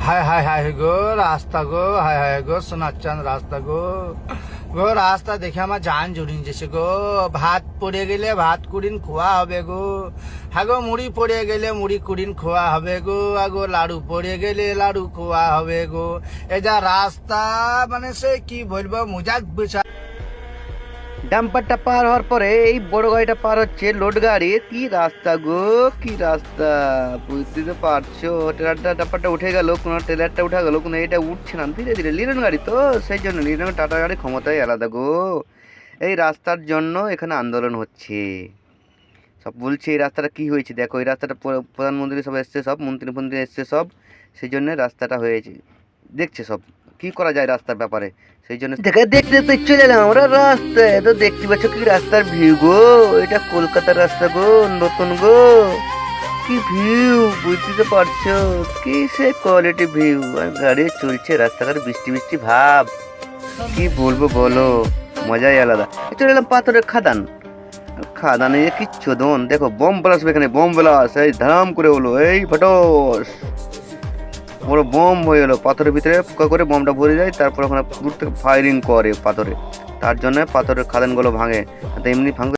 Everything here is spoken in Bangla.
হায় হায় হায় গো রাস্তা গো, হায় হায় গো সোনার চাঁদ রাস্তা গো। গো রাস্তা দেখে আমার জান জুড়িয়ে যেছে গো। ভাত পড়ে গেলে ভাত কুড়িন খোয়া হবে গো। হ্যাঁ গো মুড়ি পড়ে গেলে মুড়ি কুড়িন খোয়া হবে গো। আগো লাড়ু পড়ে গেলে লাড়ু খোয়া হবে গো। এ যা রাস্তা মানে সে কি বলবো মজাক বিষয়। ডাম্পারটা পার হওয়ার পরে এই বড় গাড়িটা পার হচ্ছে লোড গাড়ি। কি রাস্তা গো, কি রাস্তা, বুঝতে তো পারছো। ট্রেলারটা ডাম্পারটা উঠে গেল, কোনো ট্রেলারটা উঠে গেল, কোনো এটা উঠছে না ধীরে ধীরে। লিরন গাড়ি তো, সেই জন্য লিরন টাটা গাড়ির ক্ষমতাই আলাদা গো। এই রাস্তার জন্য এখানে আন্দোলন হচ্ছে। সব বলছে এই রাস্তাটা কি হয়েছে, দেখো এই রাস্তাটা প্রধানমন্ত্রী সব এসছে, সব মন্ত্রী ফন্ত্রী এসছে সব, সেই জন্য রাস্তাটা হয়েছে। দেখছে সব কি করা যায় রাস্তার ব্যাপারে, সেই জন্য দেখতে দেখতে চলে এলাম আমরা রাস্তায়। তো দেখতে পাচ্ছ কি রাস্তার ভিউ গো, এটা কলকাতার রাস্তা গো, নতুন গো। কি ভিউ বুঝতে তো পারছো, কি সে কোয়ালিটি ভিউ। আর গাড়ি চলছে রাস্তাঘাট, বৃষ্টি বৃষ্টি ভাব, কি বলবো বলো, মজাই আলাদা। চলে এলাম পাথরের খাদান। খাদানে কি চোদন, দেখো বম ব্লাস্ট, এখানে বম ব্লাস্ট, এই ধাম করে হলো, এই ফটস বড় বম হয়ে গেলো পাথরের ভিতরে। ফুকা করে বমটা ভরে যায়, তারপর ওখানে দূর থেকে ফায়ারিং করে পাথরে, তার জন্য পাথরের খাদানগুলো ভাঙে, এমনি ভাঙবে।